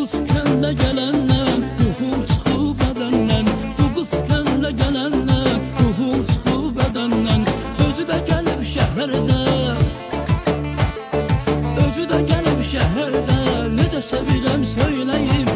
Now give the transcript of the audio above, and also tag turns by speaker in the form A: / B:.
A: qız kəndə gələnlər, ruhum çıxıb bədəndən. Bu qız kəndə gələnlər, ruhum çıxıb bədəndən. Özü də gəlib şəhərdə, özü də gəlib şəhərdə. Necə sevirəm söyləyim,